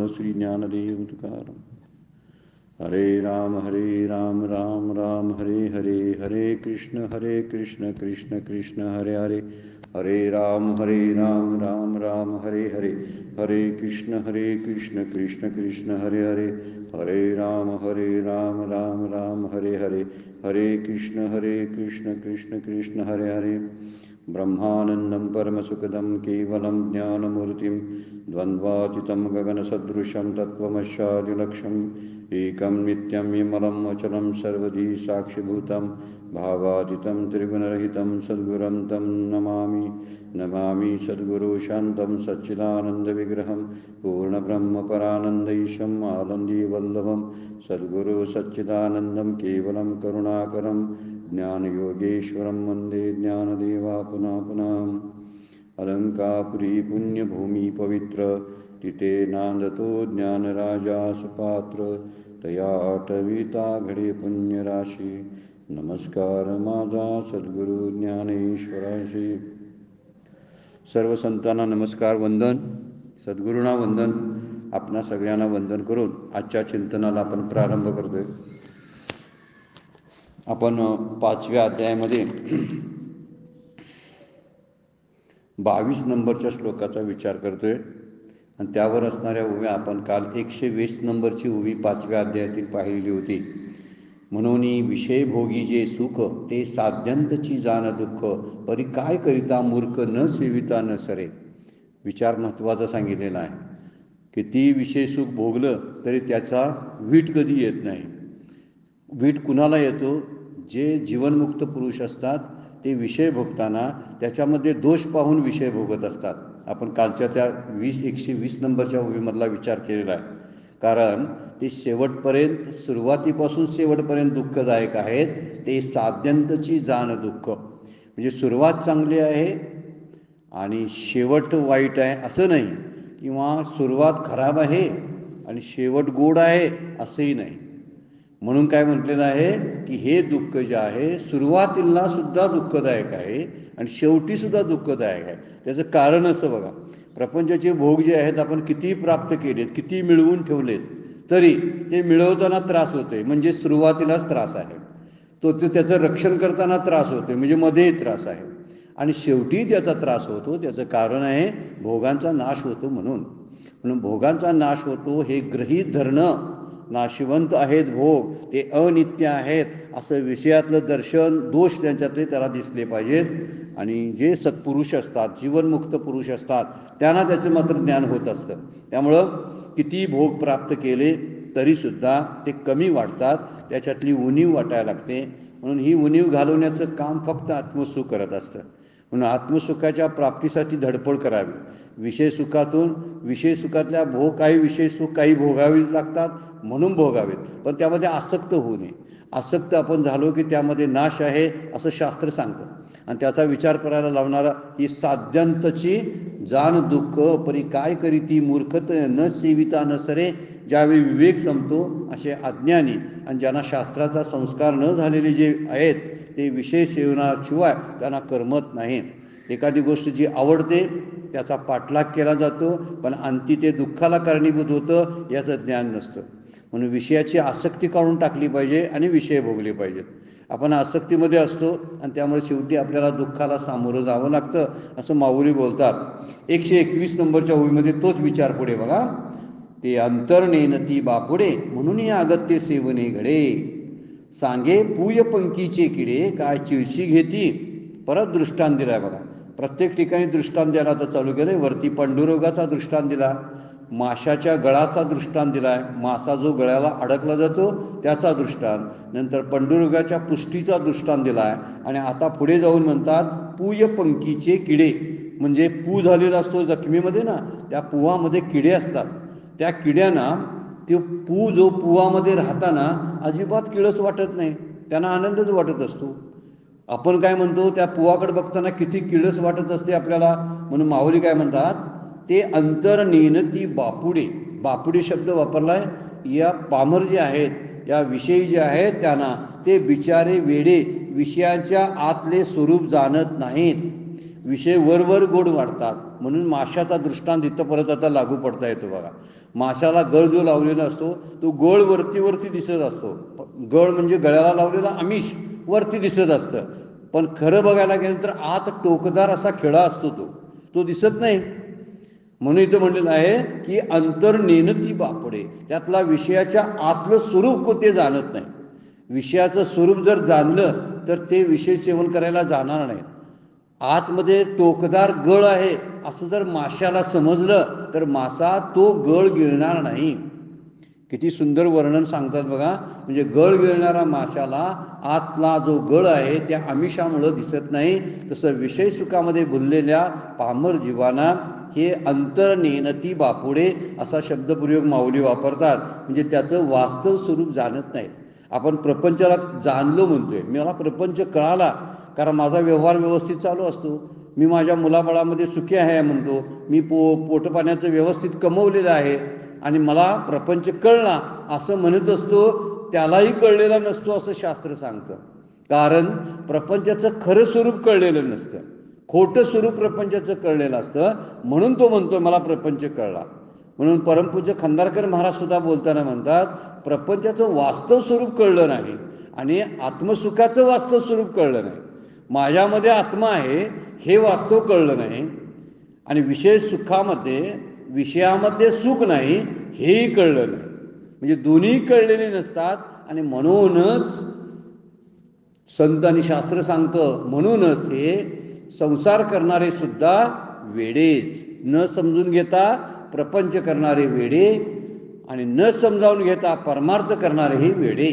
श्री ज्ञानदेव तुकाराम. हरे राम राम राम हरे हरे, हरे कृष्ण कृष्ण कृष्ण हरे हरे, हरे राम राम राम हरे हरे, हरे कृष्ण कृष्ण कृष्ण हरे हरे, हरे राम राम राम हरे हरे, हरे कृष्ण कृष्ण कृष्ण हरे हरे. ब्रह्मानन्दं परमसुखदं केवलं ज्ञानमूर्तिं द्वन्द्वातीतं गगनसदृशं तत्त्वमस्यादिलक्ष्यम् एकं नित्यं विमलं अचलं सर्वधी साक्षिभूतं भावातीतं त्रिगुणरहितं सद्गुरुं तं नमामि सद्गुरु शान्तं सच्चिदानन्दविग्रहं पूर्णब्रह्मपरानन्दैशम् आनन्दीवल्लभं सद्गुरु सच्चिदानन्दं केवलं करुणाकरं ज्ञानयोगेश्वरं वन्दे ज्ञानदेवा पुनः. अलंकापुरी पुण्यभूमी पवित्र तिथे नांदतो ज्ञानराजा सुपात्र, तया आठविता घडे पुण्यराशी. नमस्कार माझा सद्गुरु ज्ञानेश्वराशी. सर्व संतांना नमस्कार, वंदन. सद्गुरूंना वंदन. आपणा सगळ्यांना वंदन करून आजच्या चिंतनाला आपण प्रारंभ करतोय. आपण 5व्या अध्यायामध्ये 22 नंबरच्या श्लोकाचा विचार करतोय आणि त्यावर असणाऱ्या उव्या आपण काल 120 नंबरची उवी 5व्या अध्यायातील पाहिलेली होती. म्हणून विषय भोगी जे सुख ते साध्यंतची जाण दुःख, परी काय करिता मूर्ख न सेविता न सरे. विचार महत्त्वाचा सांगितलेला आहे. किती विषय सुख भोगलं तरी त्याचा वीट कधी येत नाही. वीट कुणाला येतो? जे जीवनमुक्त पुरुष असतात ते विषय भोगताना त्याच्यामध्ये दोष पाहून विषय भोगत असतात. आपण कालच्या त्या 120 नंबरच्या उभीमधला विचार केलेला आहे. कारण ते शेवटपर्यंत, सुरुवातीपासून शेवटपर्यंत दुःखदायक आहेत. ते साध्यंतची जाण दुःख, म्हणजे सुरुवात चांगली आहे आणि शेवट वाईट आहे असं नाही, किंवा सुरुवात खराब आहे आणि शेवट गोड आहे असंही नाही. म्हणून काय म्हटलेलं आहे की हे दुःख जे आहे सुरुवातीला सुद्धा दुःखदायक आहे आणि शेवटी सुद्धा दुःखदायक आहे. त्याचं कारण असं बघा, प्रपंचाचे भोग जे आहेत आपण किती प्राप्त केलेत, किती मिळवून ठेवलेत, तरी ते मिळवताना त्रास होतोय, म्हणजे सुरुवातीलाच त्रास आहे. त्याचं रक्षण करताना त्रास होतोय, म्हणजे मध्ये त्रास आहे, आणि शेवटी त्याचा त्रास होतो. त्याचं कारण आहे भोगांचा नाश होतो. म्हणून भोगांचा नाश होतो हे गृहीत धरणं. नाशिवंत आहेत भोग, ते अनित्य आहेत असं विषयातलं दर्शन, दोष त्यांच्यातले त्याला दिसले पाहिजेत. आणि जे सत्पुरुष असतात, जीवनमुक्त पुरुष असतात, त्यांना त्याचं मात्र ज्ञान होत असतं. त्यामुळं किती भोग प्राप्त केले तरीसुद्धा ते कमी वाटतात, त्याच्यातली उणीव वाटायला लागते. म्हणून ही उणीव घालवण्याचं काम फक्त आत्मसुख करत असतं. म्हणून आत्मसुखाच्या प्राप्तीसाठी धडपड करावी. विषय सुखातल्या भोग, काही विषय सुख काही भोगावीच लागतात म्हणून भोगावेत, पण त्यामध्ये आसक्त होऊ नये. आसक्त आपण झालो की त्यामध्ये नाश आहे असं शास्त्र सांगतं. आणि त्याचा विचार करायला लावणारा ही साध्यंतची जाण दुःख, परी काय करीती मूर्खत न सेविता न सरे. ज्यावेळी विवेक संपतो असे अज्ञानी आणि ज्यांना शास्त्राचा संस्कार न झालेले जे आहेत ते विषय सेवनाशिवाय त्यांना करमत नाही. एखादी गोष्ट जी आवडते त्याचा पाठलाग केला जातो, पण अंती ते दुःखाला कारणीभूत होतं याचं ज्ञान नसतं. म्हणून विषयाची आसक्ती काढून टाकली पाहिजे आणि विषय भोगले पाहिजेत. आपण आसक्तीमध्ये असतो आणि त्यामुळे शेवटी आपल्याला दुःखाला सामोरं जावं लागतं असं माऊली बोलतात. 121 नंबरच्या ओळीमध्ये तोच विचार पुढे बघा. ते अंतर्नेनती बापुडे म्हणून अगत्य सेवने घडे, सांगे पूय पंखीचे किडे काय चिळशी घेती. परत दृष्टांत दिलाय बघा. प्रत्येक ठिकाणी दृष्टांत द्यायला आता चालू केलंय. वरती पांडुरोगाचा दृष्टांत दिला, माशाच्या गळाचा दृष्टांत दिलाय, मासा जो गळ्याला अडकला जातो त्याचा दृष्टांत, नंतर पांडुरोगाच्या पुष्टीचा दृष्टांत दिलाय, आणि आता पुढे जाऊन म्हणतात पूय पंखीचे किडे. म्हणजे पू झालेला असतो जखमीमध्ये ना, त्या पुवामध्ये किडे असतात. त्या किड्यांना ते जो पुवामध्ये राहताना अजिबात किळस वाटत नाही, त्यांना आनंदच वाटत असतो. आपण काय म्हणतो, त्या पुवाकडे बघताना किती किळस वाटत असते आपल्याला. म्हणून माऊली काय म्हणतात, ते अंतर्नेनती बापुडे. बापुडे शब्द वापरलाय. या पामर जे आहेत, या विषयी जे आहेत त्यांना ते बिचारे वेडे विषयांच्या आतले स्वरूप जाणत नाहीत. विषय वर गोड वाढतात. म्हणून माशाचा दृष्टांत इथं परत आता लागू पडता येतो बघा. माशाला गळ जो लावलेला असतो तो गोळ वरती दिसत असतो. गळ म्हणजे गळ्याला लावलेला आमिष वरती दिसत असतं, पण खरं बघायला गेलं तर आत टोकदार असा खिळा असतो, तो दिसत नाही. म्हणून इथं म्हणलेलं आहे की अंतर्नेनती बापडे, त्यातला विषयाच्या आतलं स्वरूप ते जाणत नाही. विषयाचं स्वरूप जर जाणलं तर ते विषय सेवन करायला जाणार नाही. आतमध्ये टोकदार गळ आहे असं जर माशाला समजलं तर मासा तो गळ गिळणार नाही. किती सुंदर वर्णन सांगतात बघा. म्हणजे गळ गिळणारा माशाला आतला जो गळ आहे त्या आमिषामुळं दिसत नाही. तसं विषय सुखामध्ये भुललेल्या पामर जीवांना हे अंतर्नेनती बापुडे असा शब्दप्रयोग माऊली वापरतात. म्हणजे त्याचं वास्तव स्वरूप जाणत नाही. आपण प्रपंचाला जाणलो म्हणतोय, मला प्रपंच कळाला कारण माझा व्यवहार व्यवस्थित चालू असतो, मी माझ्या मुलाबाळामध्ये सुखी आहे म्हणतो, मी पोटपाण्याचं व्यवस्थित कमवलेलं आहे आणि मला प्रपंच कळला असं म्हणत असतो. त्यालाही कळलेला नसतो असं शास्त्र सांगतं. कारण प्रपंचाचं खरं स्वरूप कळलेलं नसतं, खोटं स्वरूप प्रपंचाचं कळलेलं असतं. म्हणून तो म्हणतो मला प्रपंच कळला. म्हणून परमपूज्य खंदारकर महाराज सुद्धा बोलताना म्हणतात प्रपंचाचं वास्तव स्वरूप कळलं नाही आणि आत्मसुखाचं वास्तव स्वरूप कळलं नाही. माझ्यामध्ये आत्मा आहे हे वास्तव कळलं नाही आणि विषय सुखामध्ये विषयामध्ये सुख नाही हेही कळलं नाही. म्हणजे दोन्ही कळलेले नसतात. आणि म्हणूनच संत आणि शास्त्र सांगतं, म्हणूनच हे संसार करणारे सुद्धा वेडेच, न समजून घेता प्रपंच करणारे वेडे आणि न समजावून घेता परमार्थ करणारेही वेडे.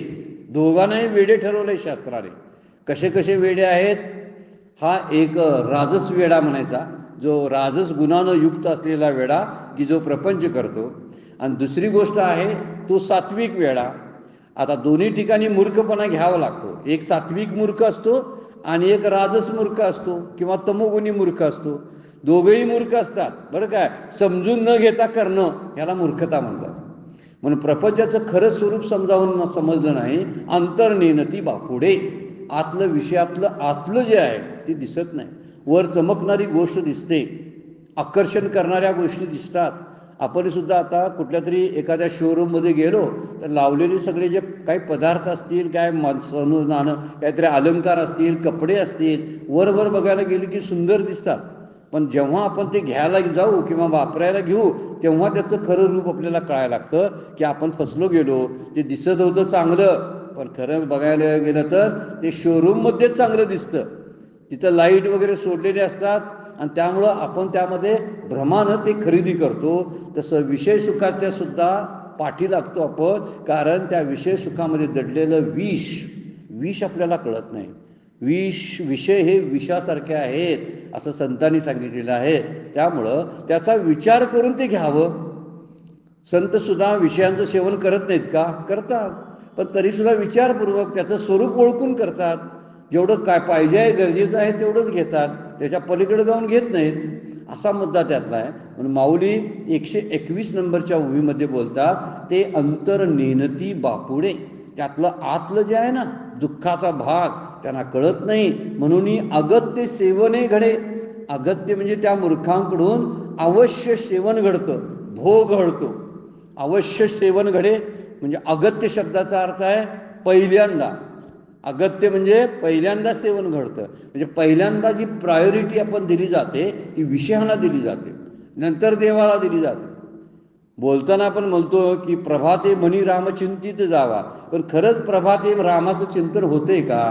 दोघांनाही वेडे ठरवले शास्त्राने. कसे कसे वेडे आहेत? हा एक राजस वेडा म्हणायचा, जो राजस गुणानं युक्त असलेला वेडा की जो प्रपंच करतो. आणि दुसरी गोष्ट आहे तो सात्विक वेडा. आता दोन्ही ठिकाणी मूर्खपणा घ्यावा लागतो. एक सात्विक मूर्ख असतो आणि एक राजस मूर्ख असतो किंवा तमोगुणी मूर्ख असतो. दोघेही मूर्ख असतात बरं काय. समजून न घेता करणं याला मूर्खता म्हणतात. म्हणून प्रपंचाचं खरं स्वरूप समजलं नाही. अंतर्नेनती बापुडे, आतलं विषयातलं आतलं जे आहे ते दिसत नाही. वर चमकणारी गोष्ट दिसते, आकर्षण करणाऱ्या गोष्टी दिसतात. आपण सुद्धा आता कुठल्या तरी एखाद्या शोरूममध्ये गेलो तर लावलेले सगळे जे काही पदार्थ असतील, काय सोनं नाणं काहीतरी अलंकार असतील, कपडे असतील, वर बघायला गेले की सुंदर दिसतात. पण जेव्हा आपण ते घ्यायला जाऊ किंवा वापरायला घेऊ तेव्हा त्याचं खरं रूप आपल्याला कळायला लागतं की आपण फसलो गेलो. ते दिसत होतं चांगलं, पण खरं बघायला गेलं तर ते शोरूममध्येच चांगलं दिसतं. तिथं लाईट वगैरे सोडलेले असतात आणि त्यामुळं आपण त्यामध्ये भ्रमानं ते खरेदी करतो. तसं विषय सुखाच्या सुद्धा पाठी लागतो आपण, कारण त्या विषय सुखामध्ये दडलेलं विष आपल्याला कळत नाही. विषय हे विषासारखे आहेत असं संतांनी सांगितलेलं आहे. त्यामुळं त्याचा विचार करून ते घ्यावं. संत सुद्धा विषयांचं सेवन करत नाहीत का? करतात, पण तरीसुद्धा विचारपूर्वक त्याचं स्वरूप ओळखून करतात. जेवढं काय पाहिजे आहे, गरजेचं आहे तेवढंच घेतात, त्याच्या पलीकडे जाऊन घेत नाहीत. असा मुद्दा त्यातला आहे. म्हणून माऊली 121 नंबरच्या उभीमध्ये बोलतात ते अंतर्नेनती बापुडे, त्यातलं आतलं जे आहे ना दुःखाचा भाग त्यांना कळत नाही. म्हणून अगत्य सेवने घडे. अगत्य म्हणजे त्या मूर्खांकडून अवश्य सेवन घडतं, भोग घडतो. अवश्य सेवन घडे म्हणजे अगत्य शब्दाचा अर्थ आहे पहिल्यांदा. अगत्य म्हणजे पहिल्यांदा सेवन घडतं. म्हणजे पहिल्यांदा जी प्रायोरिटी आपण दिली जाते ती विषयांना दिली जाते, नंतर देवाला दिली जाते. बोलताना आपण म्हणतो की प्रभाते मनी रामचिंतित जावा, पण खरंच प्रभाते रामाचं चिंतन होते का?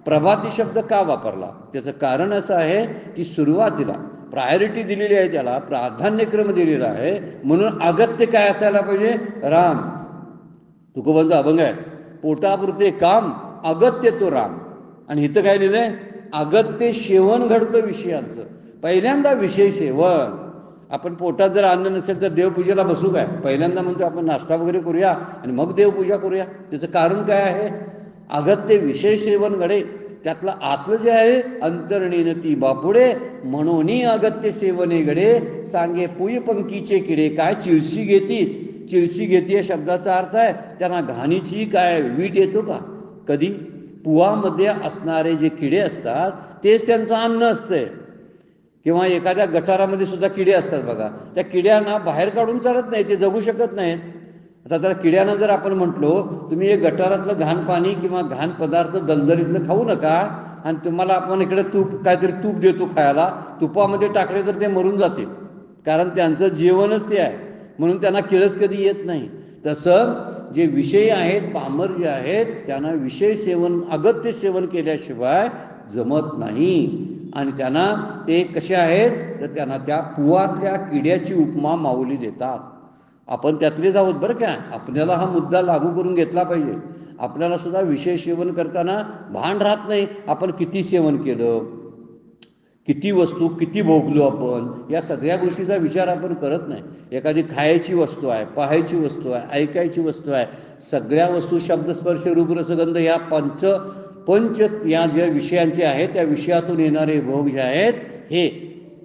प्रभाती शब्द का वापरला? त्याचं कारण असं आहे की सुरुवातीला प्रायोरिटी दिलेली आहे, त्याला प्राधान्यक्रम दिलेला आहे. म्हणून अगत्य काय असायला पाहिजे? राम. तुकोबांचा अभंग आहे, पोटापुरते काम अगत्य तो राम. आणि इथं काय लिहिलंय? अगत्य सेवन घडतं विषयांचं. पहिल्यांदा विषय सेवन. आपण पोटात जर अन्न नसेल तर देवपूजेला बसू काय? पहिल्यांदा म्हणतो आपण नाश्ता वगैरे करूया आणि मग देवपूजा करूया. त्याचं कारण काय आहे? अगत्य विषय सेवन घडे. त्यातलं आतलं जे आहे अंतर्नेनती बापुडे, म्हणून अगत्य सेवने घडे. सांगे पुय पंकीचे किडे. काय चिळशी घेती? चिळशी घेती या शब्दाचा अर्थ आहे त्यांना घाणीची काय वीट येतो का कधी? पुवामध्ये असणारे जे किडे असतात तेच त्यांचं अन्न असतंय. किंवा एखाद्या गटारामध्ये सुद्धा किडे असतात बघा, त्या किड्यांना बाहेर काढून चालत नाही, ते जगू शकत नाहीत. आता त्या किड्यांना जर आपण म्हटलो तुम्ही एक गटारातलं घाण पाणी किंवा घाण पदार्थ दलदलीतलं खाऊ नका, आणि तुम्हाला आपण इकडे काहीतरी तूप देतो खायला, तुपामध्ये टाकले तर ते मरून जातील, कारण त्यांचं जीवनच ते आहे, म्हणून त्यांना किळस कधी येत नाही. तसं जे विषय आहेत, पामर जे आहेत, त्यांना विषय सेवन, अगत्य सेवन केल्याशिवाय जमत नाही. आणि त्यांना ते कसे आहेत तर त्यांना त्या पुवातल्या किड्याची उपमा माऊली देतात. आपण त्यातलेच आहोत बरं का. आपल्याला हा मुद्दा लागू करून घेतला पाहिजे. आपल्याला सुद्धा विषय सेवन करताना भान राहत नाही, आपण किती सेवन केलं, किती वस्तू किती भोगलो आपण, या सगळ्या गोष्टीचा विचार आपण करत नाही. एखादी खायची वस्तू आहे, पाहायची वस्तू आहे, ऐकायची वस्तू आहे, सगळ्या वस्तू शब्दस्पर्श रूपरसगंध या पंच या ज्या विषयांचे आहेत, त्या विषयातून येणारे भोग जे आहेत हे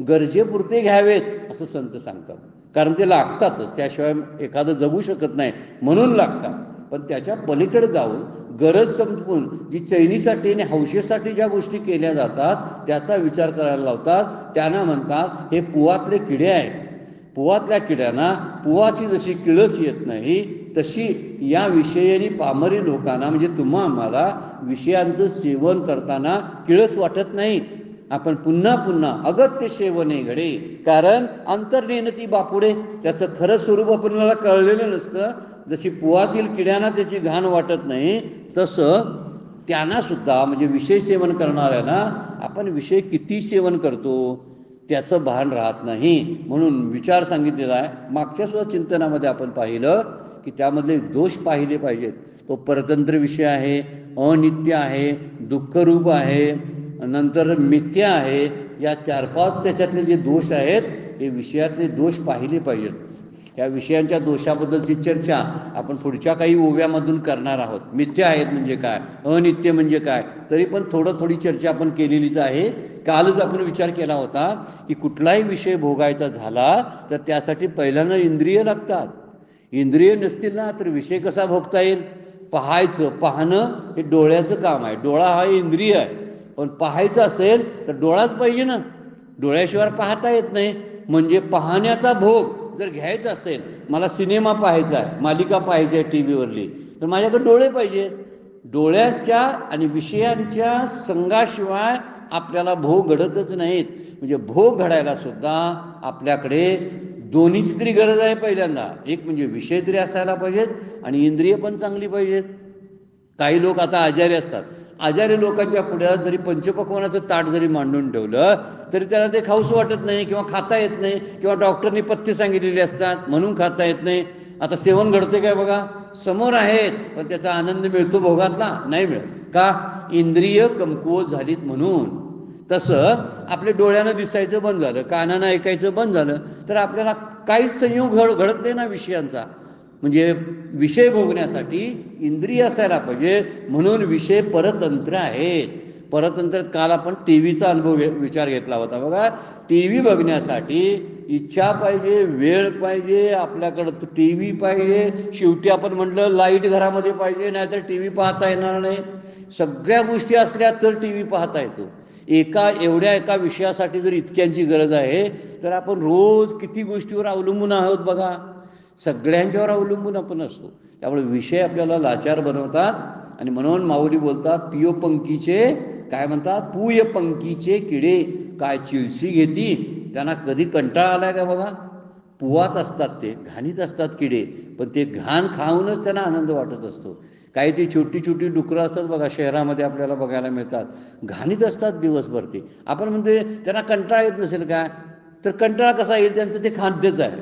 गरजेपुरते घ्यावेत असं संत सांगतात. कारण ते लागतातच, त्याशिवाय एखादं जगू शकत नाही म्हणून लागतात. पण त्याच्या पलीकडे जाऊन गरज संपवून जी चैनीसाठी आणि हौशेसाठी ज्या गोष्टी केल्या जातात त्याचा विचार करायला लावतात, त्यांना म्हणतात हे पुवातले किडे आहेत. पुवातल्या किड्यांना पुवाची जशी किळस येत नाही तशी या विषयानी पामरी लोकांना म्हणजे तुम्हा आम्हाला विषयांचं सेवन करताना किळस वाटत नाही. आपण पुन्हा पुन्हा अगत्य सेवने घडे, कारण अंतर्नेनती बापुडे, त्याचं खरं स्वरूप आपल्याला कळलेलं नसतं. जशी पुवातील किड्यांना त्याची घाण वाटत नाही तसं त्यांना सुद्धा म्हणजे विषय सेवन करणाऱ्यांना आपण विषय किती सेवन करतो त्याचं भान राहत नाही. म्हणून विचार सांगितलेला आहे. मागच्या सुद्धा चिंतनामध्ये आपण पाहिलं की त्यामधले दोष पाहिले पाहिजेत. तो परतंत्र विषय आहे, अनित्य आहे, दुःखरूप आहे, नंतर मिथ्या आहे. या 4-5 त्याच्यातले जे दोष आहेत हे विषयातले दोष पाहिले पाहिजेत. या विषयांच्या दोषाबद्दलची चर्चा आपण पुढच्या काही ओव्यामधून करणार आहोत. मिथ्या आहेत म्हणजे काय, अनित्य म्हणजे काय, तरी पण थोडी चर्चा आपण केलेलीच आहे. कालच आपण विचार केला होता की कुठलाही विषय भोगायचा झाला तर त्यासाठी पहिल्यांदा इंद्रिय लागतात. इंद्रिय नसतील ना तर विषय कसा भोगता येईल. पाहणं हे डोळ्याचं काम आहे. डोळा हा इंद्रिय आहे, पण पाहायचं असेल तर डोळाच पाहिजे ना. डोळ्याशिवाय पाहता येत नाही. म्हणजे पाहण्याचा भोग जर घ्यायचा असेल, मला सिनेमा पाहायचा आहे, मालिका पाहायची आहे टी व्हीवरली, तर माझ्याकडे डोळे पाहिजेत. डोळ्याच्या आणि विषयांच्या संघाशिवाय आपल्याला भोग घडतच नाहीत. म्हणजे भोग घडायला सुद्धा आपल्याकडे दोन्हीची तरी गरज आहे. पहिल्यांदा एक म्हणजे विषय तरी असायला पाहिजेत आणि इंद्रिय पण चांगली पाहिजेत. काही लोक आता आजारी असतात. आजारी लोकांच्या पुढे जरी पंचपक्वानाचं ताट जरी मांडून ठेवलं तरी त्याला ते खाऊच वाटत नाही किंवा खाता येत नाही, किंवा डॉक्टरनी पथ्य सांगितलेली असतात म्हणून खाता येत नाही. आता सेवन घडते काय बघा, समोर आहेत पण त्याचा आनंद मिळतो भोगातला नाही मिळत. का? इंद्रिय कमकुवत झालीत म्हणून. तसं आपल्या डोळ्यानं दिसायचं बंद झालं, कानानं ऐकायचं बंद झालं तर आपल्याला काहीच संयोग घडत नाही ना विषयांचा. म्हणजे विषय भोगण्यासाठी इंद्रिय असायला पाहिजे. म्हणून विषय परतंत्र आहेत. परतंत्र काल आपण टी व्हीचा अनुभव विचार घेतला होता बघा. टी व्ही बघण्यासाठी इच्छा पाहिजे, वेळ पाहिजे, आपल्याकडं टी व्ही पाहिजे. शेवटी आपण म्हटलं लाईट घरामध्ये पाहिजे, नाहीतर टी व्ही पाहता येणार नाही. सगळ्या गोष्टी असल्या तर टी व्ही पाहता येतो. एका विषयासाठी जर इतक्यांची गरज आहे तर आपण रोज किती गोष्टीवर अवलंबून आहोत बघा. सगळ्यांच्यावर अवलंबून आपण असतो. त्यामुळे विषय आपल्याला लाचार बनवतात. आणि म्हणून माऊली बोलतात पियो पंकीचे काय म्हणतात, पूय पंकीचे किडे काय चिळशी घेती. त्यांना कधी कंटाळा आलाय का बघा. पुवात असतात, ते घाणीत असतात किडे, पण ते घाण खाऊनच त्यांना आनंद वाटत असतो. काही ती छोटी छोटी डुकरं असतात बघा, शहरामध्ये आपल्याला बघायला मिळतात, घाणीत असतात दिवसभर. ते आपण म्हणते त्यांना कंटाळा येत नसेल का, तर कंटाळा कसा येईल, त्यांचं ते खाद्यच आहे.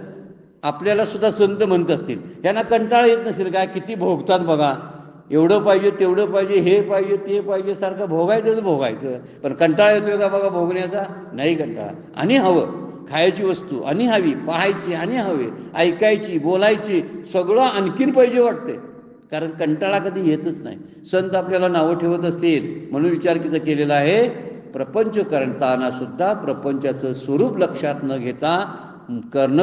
आपल्याला सुद्धा संत म्हणत असतील त्यांना कंटाळा येत नसेल काय, किती भोगतात बघा. एवढं पाहिजे तेवढं पाहिजे, हे पाहिजे ते पाहिजे, सारखं भोगायचं. पण कंटाळा येतोय का बघा भोगण्याचा, नाही कंटाळा. आणि हवं खायची वस्तू आणि हवी, पाहायची आणि हवे, ऐकायची बोलायची, सगळं आणखीन पाहिजे वाटते. कारण कंटाळा कधी येतच नाही. संत आपल्याला नावं ठेवत असतील म्हणून विचार केलेला आहे. प्रपंच करताना सुद्धा प्रपंचाचं स्वरूप लक्षात न घेता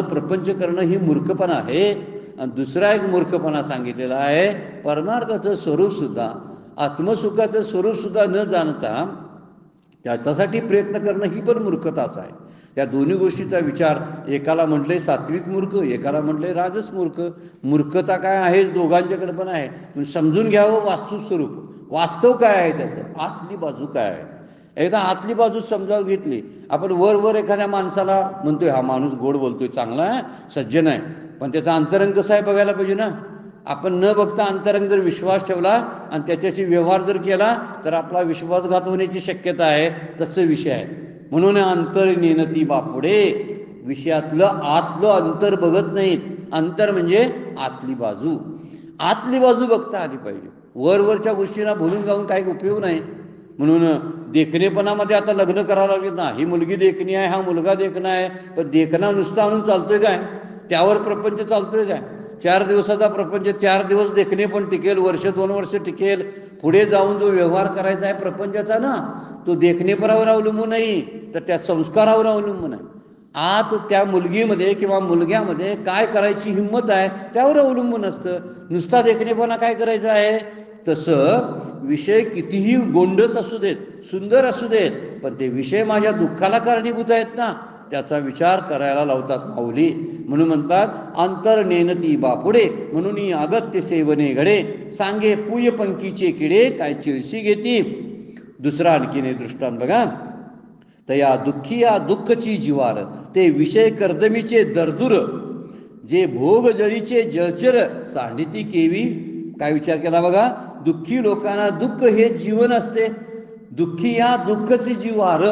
प्रपंच करणं ही मूर्खपणा आहे. आणि दुसरा एक मूर्खपणा सांगितलेला आहे, परमार्थाचं स्वरूप सुद्धा, आत्मसुखाचं स्वरूप सुद्धा न जाणता त्याच्यासाठी प्रयत्न करणं ही पण मूर्खताच आहे. त्या दोन्ही गोष्टीचा विचार, एकाला म्हटलंय सात्विक मूर्ख, एकाला म्हटलंय राजस मूर्ख. मूर्खता काय आहे दोघांच्याकडे पण आहे, पण समजून घ्यावं वास्तुस्वरूप, वास्तव काय आहे त्याचं, आतली बाजू काय आहे. एकदा आतली बाजू समजावून घेतली. आपण वर एखाद्या माणसाला म्हणतोय हा माणूस गोड बोलतोय, चांगला आहे, सज्जन आहे, पण त्याचा अंतरंग कसं आहे बघायला पाहिजे ना. आपण न बघता अंतरंग जर विश्वास ठेवला आणि त्याच्याशी व्यवहार जर केला तर आपला विश्वासघात होण्याची शक्यता आहे. तसं विषय आहे. म्हणून अंतर नेनती बापुडे, विषयातलं आतलं अंतर बघत नाहीत. अंतर म्हणजे आतली बाजू, आतली बाजू बघता आली पाहिजे. वरच्या गोष्टींना भुलून जाऊन काही उपयोग नाही. म्हणून देखणेपणामध्ये आता लग्न करावं लागेल ना, ही मुलगी देखणी आहे, हा मुलगा देखणा आहे, पण देखणा नुसता आणून चालतोय काय, त्यावर प्रपंच चालतोय काय. 4 दिवसाचा प्रपंच 4 दिवस देखणे पण टिकेल, वर्ष 2 वर्ष टिकेल. पुढे जाऊन जो व्यवहार करायचा आहे प्रपंचाचा ना, तो देखणेपणावर अवलंबून नाही, तर त्या संस्कारावर अवलंबून आहे. आत त्या मुलगीमध्ये किंवा मुलग्यामध्ये काय करायची हिंमत आहे त्यावर अवलंबून असतं. नुसता देखणेपणा काय करायचा आहे. तसं विषय कितीही गोंडस असू देत, सुंदर असू देत, पण ते विषय माझ्या दुःखाला कारणीभूत आहेत ना, त्याचा विचार करायला लावतात माऊली. म्हणून म्हणतात अंतर नेनती बापुडे, म्हणून अगत्य सेवने घडे, सांगे पूय पंखीचे किडे, काय चिळशी घेती. दुसरा आणखीन दृष्टांत बघा. तया दुःखी या दुःखची जिवार, ते विषय कर्दमीचे दरदूर, जे भोग जळीचे जळचर, सांडिती केवी. काय विचार केला बघा. दुःखी लोकांना दुःख हे जीवन असते. दुःखी या दुःखची जिव्हार,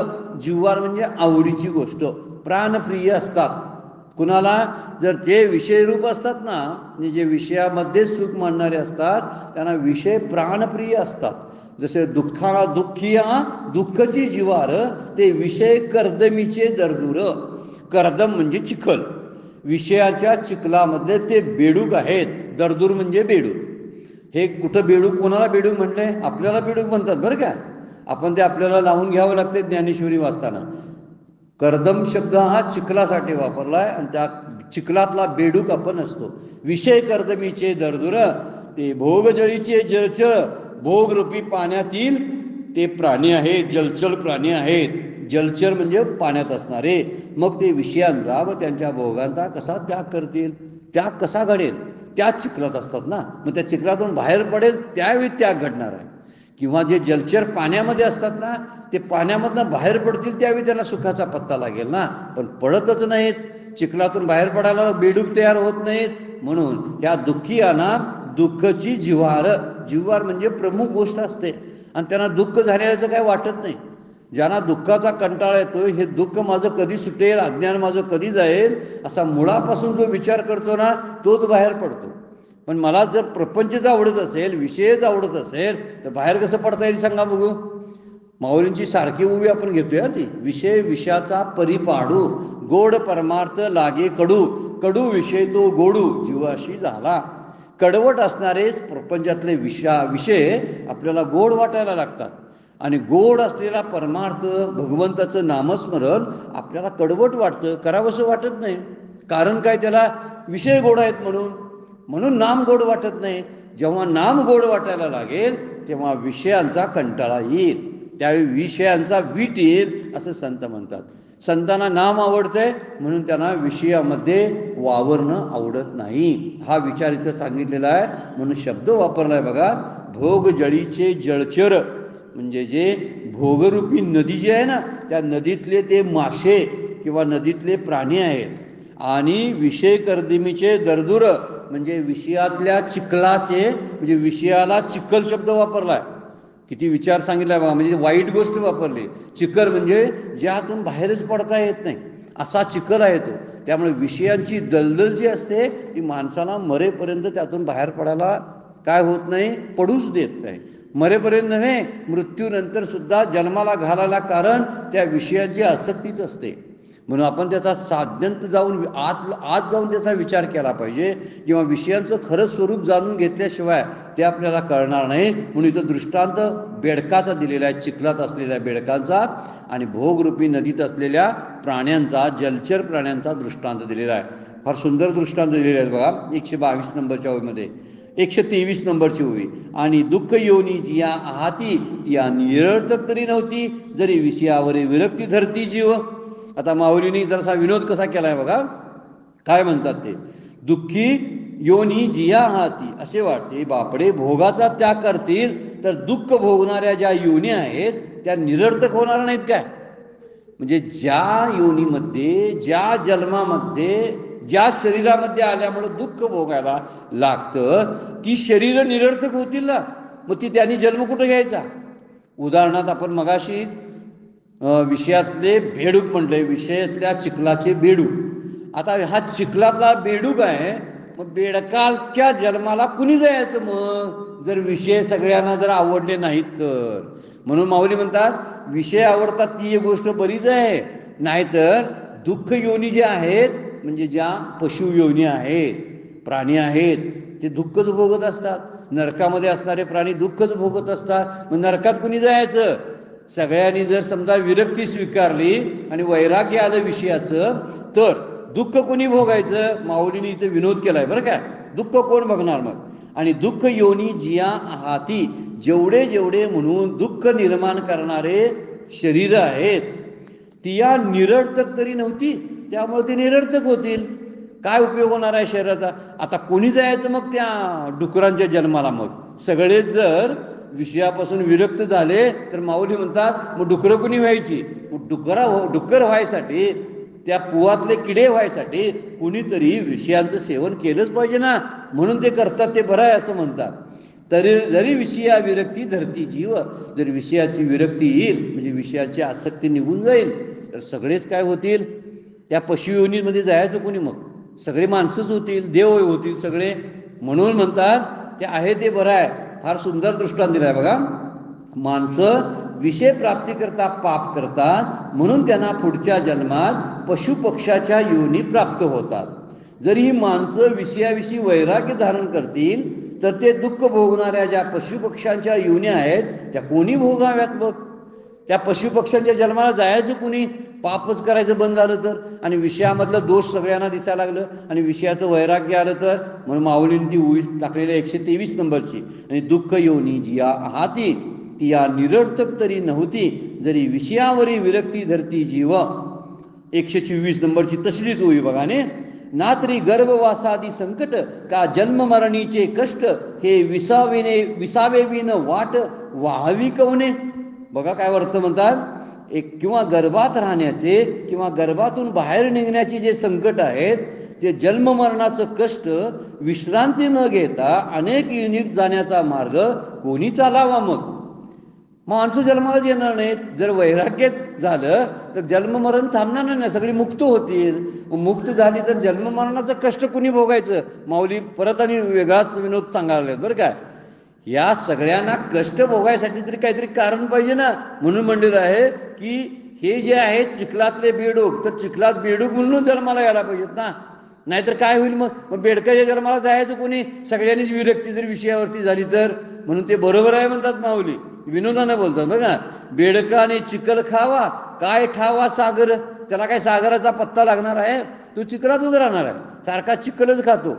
जिव्हार म्हणजे आवडीची गोष्ट, प्राणप्रिय असतात. कुणाला जर ते विषयरूप असतात ना, म्हणजे जे विषयामध्ये सुख मानणारे असतात त्यांना विषय प्राणप्रिय असतात. जसे दुःखी या दुःखची जिव्हार, ते विषय कर्दमीचे दरदूर. कर्दम म्हणजे चिखल, विषयाच्या चिखलामध्ये ते बेडूक आहेत. दरदूर म्हणजे बेडूक. हे कुठं बेडूक, कोणाला बेडूक म्हणले, आपल्याला बेडूक म्हणतात बरं का. आपण ते आपल्याला लावून घ्यावं लागते ज्ञानेश्वरी वाचताना. कर्दम शब्द हा चिखलासाठी वापरलाय आणि त्या चिखलातला बेडूक आपण असतो. विषय कर्दमीचे दरदूर, ते भोगजळीचे जलचर, भोगरूपी पाण्यातील ते प्राणी आहेत, जलचर प्राणी आहेत. जलचर म्हणजे पाण्यात असणारे. मग ते विषयांचा व त्यांच्या भोगांचा कसा त्याग करतील, त्याग कसा घडेल, त्या चिखलात असतात ना. मग त्या चिखलातून बाहेर पडेल त्यावेळी त्याग घडणार आहे. किंवा जे जलचर पाण्यामध्ये असतात ना, ते पाण्यामधनं बाहेर पडतील त्यावेळी त्यांना सुखाचा पत्ता लागेल ना, पण पडतच नाहीत. चिखलातून बाहेर पडायला बेडूक तयार होत नाहीत. म्हणून ह्या दुःखीयांना दुःखची जिव्हार, जिव्हार म्हणजे प्रमुख गोष्ट असते, आणि त्यांना दुःख झाल्याचं काय वाटत नाही. ज्यांना दुःखाचा कंटाळा येतो, हे दुःख माझं कधी सुटेल, अज्ञान माझं कधी जाईल, असा मुळापासून जो विचार करतो ना, तोच बाहेर पडतो. पण मला जर प्रपंचच आवडत असेल, विषयच आवडत असेल, तर बाहेर कसं पडता येईल सांगा बघू. माऊलींची सारखी उभी आपण घेतोय ती. विषय विषयाचा परिपाडू, गोड परमार्थ लागे कडू, कडू विषय तो गोडू जीवाशी झाला. कडवट असणारे प्रपंचातले विषय आपल्याला गोड वाटायला लागतात, आणि गोड असलेला परमार्थ भगवंताचं नामस्मरण आपल्याला कडवट वाटतं, करावंसं वाटत नाही. कारण काय, त्याला विषय गोड आहेत म्हणून नाम गोड वाटत नाही. जेव्हा नाम गोड वाटायला लागेल तेव्हा विषयांचा कंटाळा येईल, त्यावेळी विषयांचा वीट येईल असं संत म्हणतात. संतांना नाम आवडतंय म्हणून त्यांना विषयामध्ये वावरणं आवडत नाही. हा विचार इथं सांगितलेला आहे. म्हणून शब्द वापरलाय बघा, भोग जळीचे जळचर, म्हणजे जे भोगरूपी नदी जी आहे ना, त्या नदीतले ते मासे किंवा नदीतले प्राणी आहेत. आणि विषय कर्दिमीचे दरदूर, म्हणजे विषयातल्या चिखलाचे, म्हणजे विषयाला चिखल शब्द वापरलाय. किती विचार सांगितलाय बघा, म्हणजे वाईट गोष्ट वापरली. चिखल म्हणजे ज्यातून बाहेरच पडता येत नाही असा चिखल आहे तो. त्यामुळे विषयांची दलदल जी असते ती माणसाला मरेपर्यंत त्यातून बाहेर पडायला काय होत नाही, पडूच देत नाही. मरेपर्यंत नव्हे, मृत्यूनंतर सुद्धा जन्माला घालायला कारण त्या विषयाची आसक्तीच असते. म्हणून आपण त्याचा साध्यंत जाऊन आत जाऊन त्याचा विचार केला पाहिजे, किंवा विषयांचं खरं स्वरूप जाणून घेतल्याशिवाय ते आपल्याला कळणार नाही. म्हणून इथं दृष्टांत बेडकाचा दिलेला आहे, चिखलात असलेल्या बेडकांचा आणि भोगरूपी नदीत असलेल्या प्राण्यांचा, जलचर प्राण्यांचा दृष्टांत दिलेला आहे. फार सुंदर दृष्टांत दिलेले आहेत बघा. 122 नंबरच्या ओळीमध्ये 123 नंबरची ओवी. आणि दुःख योनी जिया आहाती, या निरर्थक तरी नव्हती, जरी विषयावर विरक्ती धरती जीव. आता माऊलींनी जरासा विनोद कसा केलाय बघा. काय म्हणतात ते, दुःखी योनी जिया हाती, असे वाटते बापडे भोगाचा त्याग करतील तर दुःख भोगणाऱ्या ज्या योनी आहेत त्या निरर्थक होणार नाहीत काय. म्हणजे ज्या योनीमध्ये, ज्या जन्मामध्ये, ज्या शरीरामध्ये आल्यामुळे दुःख भोगायला लागतं ती शरीर निरर्थक होतील ना. मग ती त्यांनी जन्म कुठं घ्यायचा. उदाहरणार्थ आपण मगाशी विषयातले बेडूक म्हटले, विषयातल्या चिखलाचे बेडूक. आता हा चिखलातला बेडूक आहे, मग बेडकाच्या जन्माला कुणी जायचं मग, जर विषय सगळ्यांना जर आवडले नाहीत तर. म्हणून माऊली म्हणतात विषय आवडतात ती एक गोष्ट बरीच आहे, नाहीतर दुःख योनी जे आहेत म्हणजे ज्या पशु योनी आहेत, प्राणी आहेत, ते दुःखच भोगत असतात. नरकामध्ये असणारे प्राणी दुःखच भोगत असतात. मग नरकात कुणी जायचं. सगळ्यांनी जर समजा विरक्ती स्वीकारली आणि वैराग्य आलं विषयाचं, तर दुःख कोणी भोगायचं. माऊलीने इथे विनोद केलाय बरं का. दुःख कोण बघणार मग. आणि दुःख योनी जिया हाती, जेवढे जेवढे म्हणून दुःख निर्माण करणारे शरीर आहेत ती या निरर्थक तरी नव्हती, त्यामुळे ते निरर्थक होतील. काय उपयोग होणार आहे शरीराचा. आता कोणी जायचं मग त्या डुकरांच्या जन्माला. मग सगळेच जर विषयापासून विरक्त झाले तर माऊली म्हणतात मग डुकरं कोणी व्हायची. मग डुक्कर व्हायसाठी, त्या पुवातले किडे व्हायसाठी कुणीतरी विषयांचं सेवन केलंच पाहिजे ना. म्हणून ते करतात, ते बरं आहे असं म्हणतात. तरी जरी विषया विरक्ती धरती जीव, जर विषयाची विरक्ती येईल म्हणजे विषयाची आसक्ती निघून जाईल तर सगळेच काय होतील, त्या पशुयोनीमध्ये जायचं कोणी. मग सगळे माणसंच होतील, देव होतील सगळे. म्हणून म्हणतात ते आहे ते बरं आहे. फार सुंदर दृष्टांत दिलाय बघा. माणसं विषय प्राप्ती करता पाप करतात, म्हणून त्यांना पुढच्या जन्मात पशुपक्षाच्या योनी प्राप्त होतात. जर ही माणसं विषयाविषयी वैराग्य धारण करतील तर ते दुःख भोगणाऱ्या ज्या पशुपक्ष्यांच्या योनी आहेत त्या कोणी भोगाव्यात. मग त्या पशुपक्ष्यांच्या जन्माला जायचं कुणी. पापच करायचं बंद झालं तर, आणि विषयामधलं दोष सगळ्यांना दिसायला लागलं आणि विषयाचं वैराग्य आलं तर. म्हणून माऊलींनी ती उभी टाकलेल्या 123 नंबरची, आणि दुःख योनी जिया हाती ती या निरर्थक तरी नव्हती, जरी विषयावरी विरक्ती धरती जीव. 124 नंबरची तसलीच उभी बघा ने. ना तरी गर्भवासादी संकट का जन्म मरणीचे कष्ट, हे विसावे विन वाट वाहवी कवने. बघा काय अर्थ म्हणतात. एक किंवा गर्भात राहण्याचे किंवा गर्भातून बाहेर निघण्याचे जे संकट आहेत, ते जन्म मरणाचं कष्ट विश्रांती न घेता अनेक युनिट जाण्याचा मार्ग कोणी चालावा. मग माणसं जन्मालाच येणार नाहीत. जर वैराग्य झालं तर जन्म मरण थांबणार नाही, सगळी मुक्त होतील. मुक्त झाली तर जन्म मरणाचं कष्ट कुणी भोगायचं. माऊली परत आणि वेगळाच विनोद सांगायला लागले बरं काय. या सगळ्यांना कष्ट भोगायसाठी तरी काहीतरी कारण पाहिजे ना. म्हणून म्हणलेलं आहे की हे जे आहेत चिखलातले बेडूक, तर चिखलात बेडूक म्हणून जन्माला यायला पाहिजेत ना. नाहीतर काय होईल मग बेडकाच्या जन्माला जायचं कोणी. सगळ्यांनीच विरक्ती जर विषयावरती झाली तर. म्हणून ते बरोबर आहे म्हणतात माऊली, विनोदानं बोलतात बघा. बेडकाने चिखल खावा काय ठावा सागर. त्याला काय सागराचा पत्ता लागणार आहे. तो चिखलातच राहणार आहे, सारखा चिखलच खातो.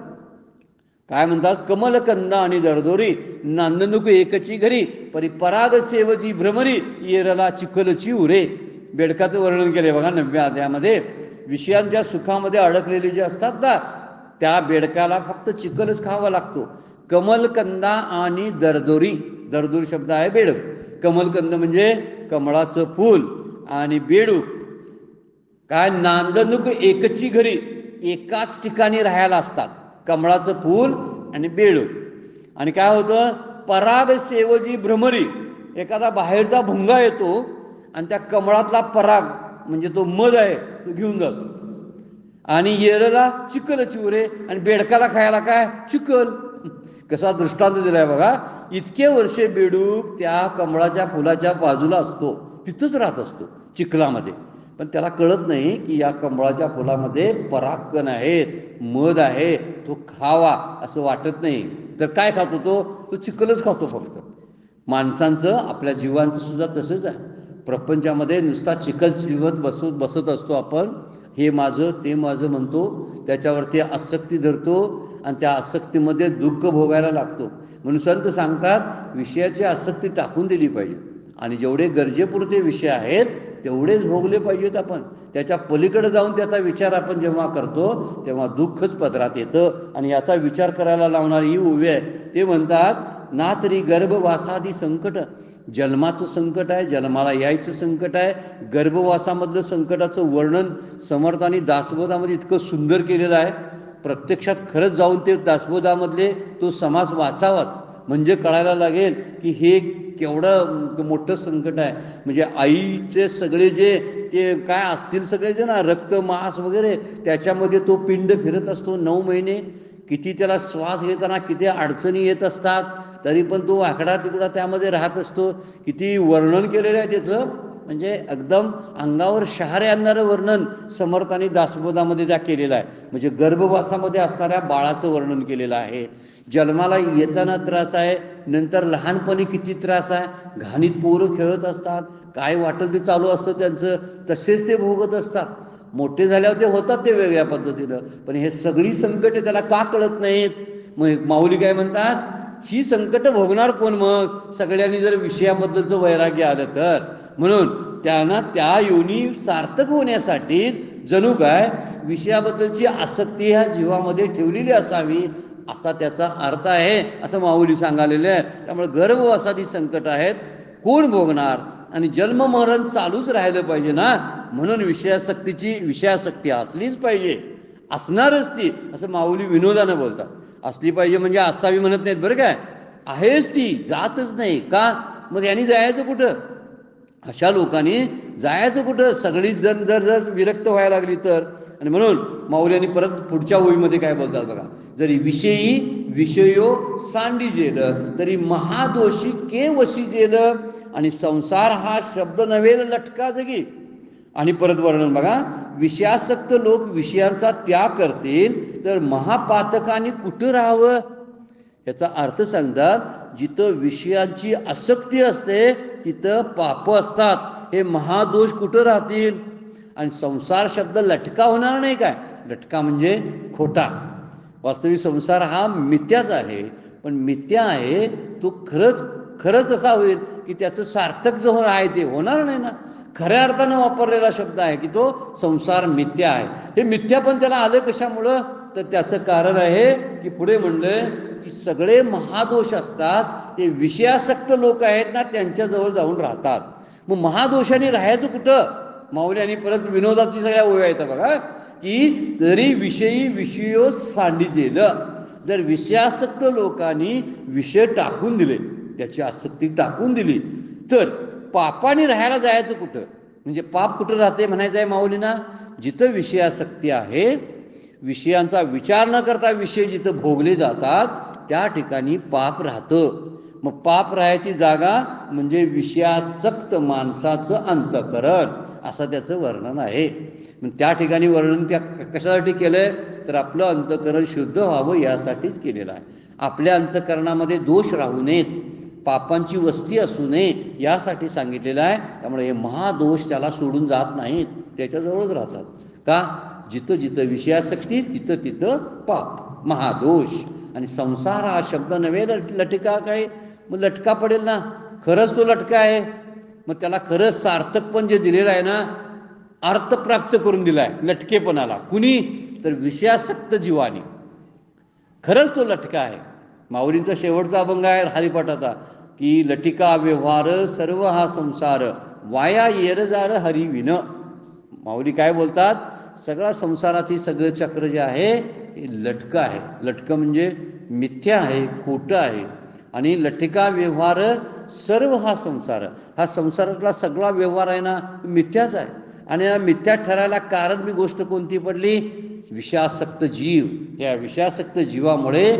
काय म्हणतात, कमलकंदा आणि दरदोरी नांदनुक एकची घरी, परी पराग सेवजी भ्रमरी येरला चिखलची उरे. बेडकाचं वर्णन केले बघा 9व्या अध्यायामध्ये. विषयांच्या सुखामध्ये अडकलेले जे असतात ना, त्या बेडकाला फक्त चिखलच खावा लागतो. कमलकंदा आणि दरदोरी, दरदोरी शब्द आहे बेडूक. कमलकंद म्हणजे कमळाचं फूल, आणि बेडूक काय नांदनुक एकची घरी, एकाच ठिकाणी राहायला असतात. कमळाचं फूल आणि बेडूक. आणि काय होतं, पराग सेवजी भ्रमरी, एखादा बाहेरचा भुंगा येतो आणि त्या कमळातला पराग म्हणजे तो मध आहे तो घेऊन जातो. आणि येरला चिखल चिवरे, आणि बेडकाला खायला काय चिखल. कसा दृष्टांत दिलाय बघा. इतके वर्षे बेडूक त्या कमळाच्या फुलाच्या बाजूला असतो, तिथंच राहत असतो चिखलामध्ये. पण त्याला कळत नाही की या कमळाच्या फुलामध्ये परागकण आहेत, मध आहे, तो खावा असं वाटत नाही. तर काय खातो तो चिखलच खातो फक्त. माणसांचं, आपल्या जीवांचं सुद्धा तसंच आहे. प्रपंचामध्ये नुसता चिखल जीवत बसत असतो आपण. हे माझं ते माझं म्हणतो, त्याच्यावरती आसक्ती धरतो आणि त्या आसक्तीमध्ये दुःख भोगायला लागतो. म्हणून संत सांगतात विषयाची आसक्ती टाकून दिली पाहिजे, आणि जेवढे गरजेपुरते विषय आहेत तेवढेच भोगले पाहिजेत आपण. त्याच्या पलीकडे जाऊन त्याचा विचार आपण जेव्हा करतो तेव्हा दुःखच पदरात येतं. आणि याचा विचार करायला लावणारी ही ओवी आहे. ते म्हणतात ना तरी गर्भवासादी संकट, जन्माचं संकट आहे, जन्माला यायचं संकट आहे. गर्भवासामधलं संकटाचं वर्णन समर्थांनी दासबोधामध्ये इतकं सुंदर केलेलं आहे. प्रत्यक्षात खरंच जाऊन ते दासबोधामधले तो समास वाचावाच, म्हणजे कळायला लागेल की हे केवढं मोठं संकट आहे. म्हणजे आईचे सगळे जे ते काय असतील सगळे जे ना रक्त मांस वगैरे त्याच्यामध्ये तो पिंड फिरत असतो 9 महिने. किती त्याला श्वास घेताना किती अडचणी येत असतात, तरी पण तो आकडा तिकडा त्यामध्ये राहत असतो. किती वर्णन केलेलं आहे त्याचं, म्हणजे एकदम अंगावर शहारे आणणारं वर्णन समर्थांनी दासबोधामध्ये त्या केलेलं आहे. म्हणजे गर्भवासामध्ये असणाऱ्या बाळाचं वर्णन केलेलं आहे. जन्माला येताना त्रास आहे, नंतर लहानपणी किती त्रास आहे. घाणीत पोरं खेळत असतात, काय वाटेल ते चालू असतं त्यांचं, तसेच ते भोगत असतात. मोठे झाल्यावर ते होतात ते वेगळ्या पद्धतीनं, पण हे सगळी संकटे त्याला का कळत नाहीत. मग माऊली काय म्हणतात, ही संकट भोगणार कोण मग, सगळ्यांनी जर विषयाबद्दलचं वैराग्य आलं तर. म्हणून त्यांना त्या योनी सार्थक होण्यासाठीच जणू काय विषयाबद्दलची आसक्ती ह्या जीवामध्ये ठेवलेली असावी, असा त्याचा अर्थ आहे, असं माऊली सांगालेलं आहे. त्यामुळे गर्भवासादी संकट आहेत, कोण भोगणार. आणि जन्म मरण चालूच राहिलं पाहिजे ना, म्हणून विषयासक्ती असलीच पाहिजे, असणारच ती, असं माऊली विनोदानं बोलतात. असली पाहिजे म्हणजे असावी म्हणत नाहीत बरं काय, आहेच ती, जातच नाही का. मग यांनी जायचं कुठं, अशा लोकांनी जायचं कुठं. सगळीच जण जर विरक्त व्हायला लागली तर. आणि म्हणून माऊलींनी परत पुढच्या ओळीमध्ये काय बोलतात बघा, जरी विषयो सांडिजेल तरी महादोषी के वशिजेल, आणि संसार हा शब्द नव्हे लटका जगी. आणि परत वर्णन बघा, विषयासक्त लोक विषयांचा त्याग करतील तर महापातकांनी कुठं राहावं. याचा अर्थ सांगतात, जिथं विषयांची आसक्ती असते तिथं पाप असतात, हे महादोष कुठं राहतील. आणि संसार शब्द लटका होणार नाही काय, लटका म्हणजे खोटा. वास्तविक संसार हा मिथ्याच आहे, पण मिथ्या आहे तो खरंच असा होईल की त्याचं सार्थक जो आहे ते होणार नाही ना. खऱ्या अर्थानं वापरलेला शब्द आहे की तो संसार मिथ्या आहे. हे मिथ्या पण त्याला आलं कशामुळं, तर त्याचं कारण आहे की पुढे म्हणलं की सगळे महादोष असतात ते विषयासक्त लोक आहेत ना त्यांच्याजवळ जाऊन राहतात. मग महादोषाने राहायचं कुठं. माऊली परत विनोदाची सगळ्या ओव्या येतात बघा, की तरी विषयो सांडिजेल. जर विषयासक्त लोकांनी विषय टाकून दिले, त्याची आसक्ती टाकून दिली, तर पापाने राहायला जायचं कुठं. म्हणजे पाप कुठं राहते म्हणायचं आहे माऊलींना, जिथं विषयासक्ती आहे, विषयांचा विचार न करता विषय जिथं भोगले जातात त्या ठिकाणी पाप राहतं. मग पाप राहायची जागा म्हणजे विषयासक्त माणसाचं अंतःकरण, असं त्याचं वर्णन आहे. मग त्या ठिकाणी वर्णन त्या कशासाठी केलंय, तर आपलं अंतःकरण शुद्ध व्हावं यासाठीच केलेलं आहे. आपल्या अंतःकरणामध्ये दोष राहू नयेत, पापांची वस्ती असू नये यासाठी सांगितलेलं आहे. त्यामुळे हे महादोष त्याला सोडून जात नाहीत, त्याच्याजवळच राहतात. का, जिथं जिथं विषयासक्ती तिथं तिथं पाप महादोष. आणि संसार हा शब्द नव्हे लटका काय, मग लटका पडेल ना, खरंच तो लटका आहे. मग त्याला खरंच सार्थक पण जे दिलेलं आहे ना, अर्थ प्राप्त करून दिला आहे लटकेपणाला. कुणी, तर विषयासक्त जीवानी. खरंच तो लटका आहे. माऊलींचा शेवटचा अभंग आहे हरिपाठाचा, की लटिका व्यवहार सर्व हा संसार वाया येरजार हरी विन. माऊली काय बोलतात, सगळा संसाराची सगळं चक्र जे आहे हे लटकं आहे. लटकं म्हणजे मिथ्या आहे, खोटं आहे. आणि लटिका व्यवहार सर्व हा संसार, हा संसारातला सगळा व्यवहार आहे ना मिथ्याच आहे. आणि या मिथ्या ठरायला कारण मी गोष्ट कोणती पडली, विषयासक्त जीव. त्या विषयासक्त जीवामुळे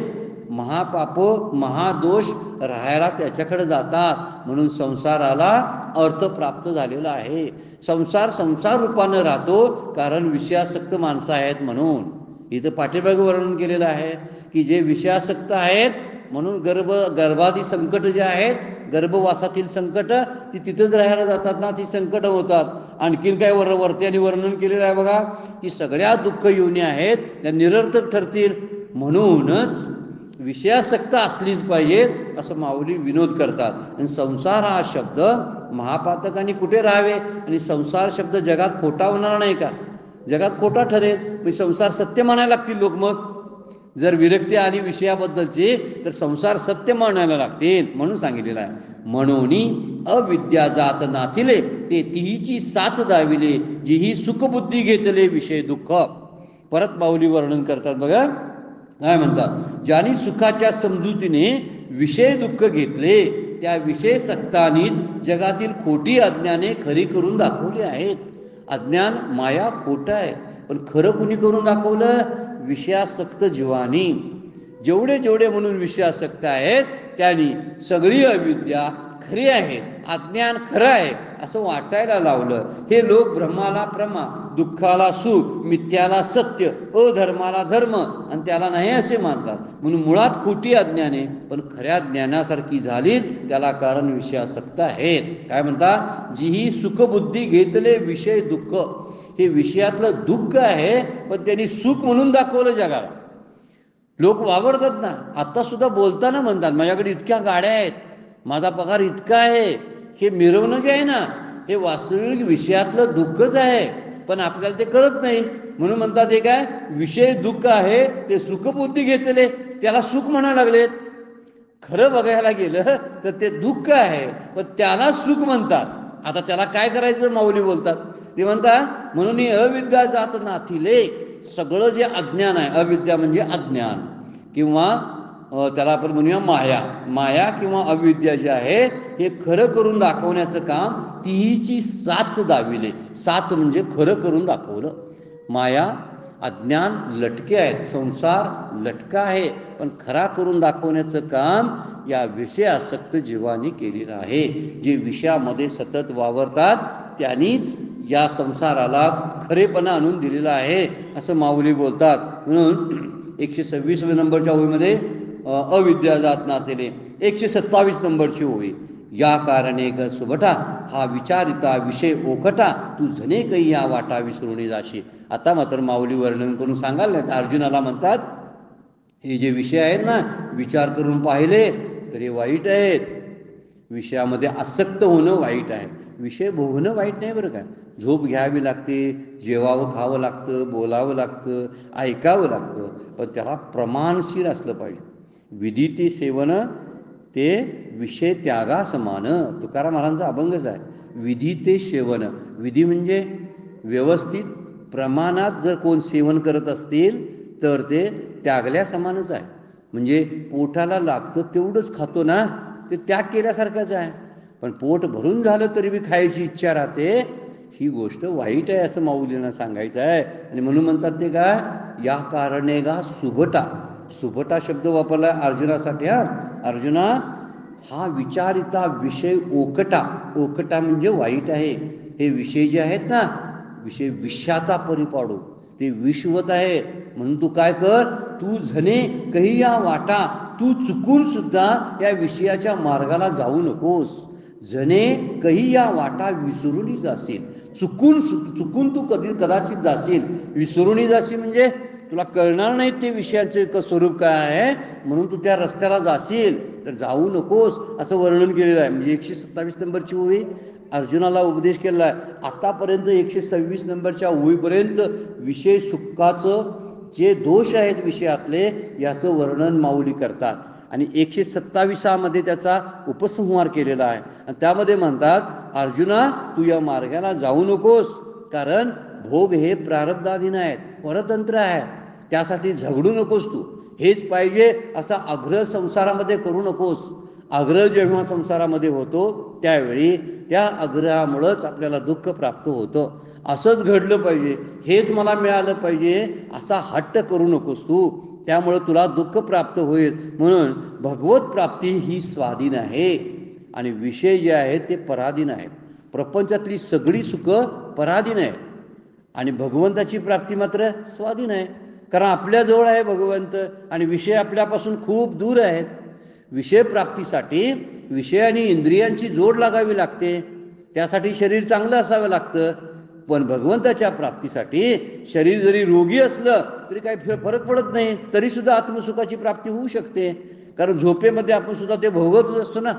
महापाप महादोष राहायला त्याच्याकडे जातात. म्हणून संसाराला अर्थ प्राप्त झालेला आहे. संसार रूपानं राहतो कारण विषयासक्त माणसं आहेत म्हणून. इथं पाठीमागे वर्णन केलेलं आहे की जे विषयासक्त आहेत म्हणून गर्भादी संकट जे आहेत, गर्भवासातील संकट ती तिथंच राहायला जातात ना, ती संकट होतात. आणखीन काय वरत्याने वर्णन केलेलं आहे बघा, की सगळ्या दुःख योनी आहेत त्या निरर्थक ठरतील. म्हणूनच विषयासक्त असलीच पाहिजे असं माऊली विनोद करतात. आणि संसार हा शब्द महापातकांनी कुठे राहावे, आणि संसार शब्द जगात खोटा होणार नाही का? जगात खोटा ठरेल, मग संसार सत्य मानायला लागतील लोक. मग जर विरक्ती आली विषयाबद्दलची तर संसार सत्य मानायला लागतील, म्हणून सांगितलेलं आहे. म्हणून अविद्या जात नाथिले ते तिहीची साच दाविले, जीही सुखबुद्धी घेतले विषय दुःख. परत माऊली वर्णन करतात बघा, काय म्हणतात, ज्यांनी सुखाच्या समजुतीने विषय दुःख घेतले त्या विषय सक्तानीच जगातील खोटी अज्ञाने खरी करून दाखवली आहेत. अज्ञान माया खोटा आहे, पण खरं कुणी करून दाखवलं? विषयासक्त जीवानी. जेवढे जेवढे म्हणून विषयासक्त आहेत त्यांनी सगळी अविद्या खरी आहे, अज्ञान खरं आहे असं वाटायला लावलं. हे लोक ब्रह्माला प्रमा, दुःखाला सुख, मिथ्याला सत्य, अधर्माला धर्म आणि त्याला नाही असे मानतात. म्हणून मुळात खोटी अज्ञाने पण खऱ्या ज्ञानासारखी झाली, त्याला कारण विषयासक्त आहेत. काय म्हणतात, जी ही सुखबुद्धी घेतले विषय दुःख. हे विषयातलं दुःख आहे, पण त्यांनी सुख म्हणून दाखवलं जगाला. लोक वावरतात ना, आता सुद्धा बोलताना म्हणतात माझ्याकडे इतक्या गाड्या आहेत, माझा पगार इतका आहे. हे मिरवणं जे आहे ना, हे वास्तविक विषयातलं दुःखच आहे, पण आपल्याला ते कळत नाही. म्हणून म्हणतात हे काय विषय दुःख आहे, ते सुखबुद्धी घेतले त्याला सुख म्हणायला लागलेत. खरं बघायला गेलं तर ते दुःख आहे, पण त्याला सुख म्हणतात. आता त्याला काय करायचं माऊली बोलतात, ते म्हणतात म्हणून अविद्या जात नाथिले. सगळं जे अज्ञान आहे, अविद्या म्हणजे अज्ञान किंवा त्याला आपण म्हणूया माया. माया किंवा अविद्या जे आहे हे खरं करून दाखवण्याचं काम तिहीची साच दाविले. साच म्हणजे खरं करून दाखवलं. माया अज्ञान लटके आहेत, संसार लटका आहे, पण खरा करून दाखवण्याचं काम या विषयासक्त जीवानी केलेलं आहे. जे विषयामध्ये सतत वावरतात त्यांनीच या संसाराला खरेपणा आणून दिलेला आहे असं माऊली बोलतात. म्हणून 126 नंबरच्या ओळीमध्ये अविद्या जात नातेले 127 नंबरची ओळी, या कारणे ग सुभटा हा विचारिता विषय ओखटा, तू जने काही या वाटा विसरून जाशी. आता मात्र माऊली वर्णन करून सांगाल नाही, अर्जुनाला म्हणतात हे जे विषय आहेत ना, विचार करून पाहिले तरी वाईट आहेत. विषयामध्ये आसक्त होणं वाईट आहे, विषय भोगणं वाईट नाही बरं काय. झोप घ्यावी लागते, जेवावं खावं लागतं, बोलावं लागतं, ऐकावं लागतं, पण त्याला प्रमाणशीर असलं पाहिजे. विधी ते सेवन ते विषय त्यागा समान. तुकाराम महाराजांचा अभंगच आहे, विधी ते सेवन. विधी म्हणजे व्यवस्थित प्रमाणात जर कोण सेवन करत असतील तर ते त्यागल्या समानच आहे. म्हणजे पोटाला लागतं तेवढंच खातो ना, ते त्याग केल्यासारखंच आहे. पण पोट भरून झालं तरी बी खायची इच्छा राहते, ही गोष्ट वाईट आहे असं माऊलींना सांगायचं आहे. आणि म्हणून म्हणतात ते काय, या कारणे गा सुभटा. सुभटा शब्द वापरला अर्जुनासाठी. अर्जुना हा विचारिता विषय ओकटा. ओकटा म्हणजे वाईट आहे. हे विषय जे आहेत ना, विषय विषयाचा परिपाडू, ते विषवत आहे. म्हणून तू काय कर, तू झने कही या वाटा, तू चुकून सुद्धा या विषयाच्या मार्गाला जाऊ नकोस. जने कही या वाटा विसरूनही जाशील. चुकून तू कदाचित जाशील, विसरूनही जाशील म्हणजे तुला कळणार नाही ते विषयाचे स्वरूप काय आहे, म्हणून तू त्या रस्त्याला जाशील, तर जाऊ नकोस असं वर्णन केलेलं आहे. म्हणजे 127 नंबरची ओळी अर्जुनाला उपदेश केलेला आहे. आतापर्यंत 126 नंबरच्या ओळीपर्यंत विषय सुखाचं जे दोष आहेत विषयातले याचं वर्णन माऊली करतात. आणि 127मध्ये त्याचा उपसंहार केलेला आहे. आणि त्यामध्ये म्हणतात, अर्जुना तू या मार्गाला जाऊ नकोस, कारण भोग हे प्रारब्धाधीन आहेत, परतंत्र आहेत. त्यासाठी झगडू नकोस. तू हेच पाहिजे असा आग्रह संसारामध्ये करू नकोस. आग्रह जेव्हा संसारामध्ये होतो त्यावेळी त्या आग्रहामुळंच आपल्याला दुःख प्राप्त होतं. असंच घडलं पाहिजे, हेच मला मिळालं पाहिजे असा हट्ट करू नकोस तू, त्यामुळं तुला दुःख प्राप्त होईल. म्हणून भगवत प्राप्ती ही स्वाधीन आहे आणि विषय जे आहेत ते पराधीन आहेत. प्रपंचातली सगळी सुख पराधीन आहे आणि भगवंताची प्राप्ती मात्र स्वाधीन आहे. कारण आपल्याजवळ आहे भगवंत आणि विषय आपल्यापासून खूप दूर आहेत. विषय प्राप्तीसाठी विषय आणि इंद्रियांची जोड लागावी लागते. त्यासाठी शरीर चांगलं असावं लागतं. पण भगवंताच्या प्राप्तीसाठी शरीर जरी रोगी असलं तरी काही फरक पडत नाही, तरी सुद्धा आत्मसुखाची प्राप्ती होऊ शकते, कारण झोपेमध्ये आपण सुद्धा ते भोगतच असतो ना.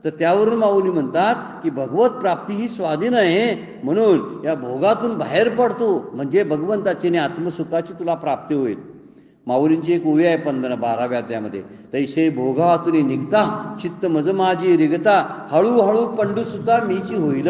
तर त्यावरून माऊली म्हणतात की भगवत प्राप्ती ही स्वाधीन आहे, म्हणून या भोगातून बाहेर पडतो म्हणजे भगवंताची आणि आत्मसुखाची तुला प्राप्ती होईल. माऊलींची एक ओवी आहे 12व्या अध्यायामध्ये, तैसे भोगातून निघता चित्त मज माझी रिगता हळूहळू पंडूसुद्धा मीची होईल.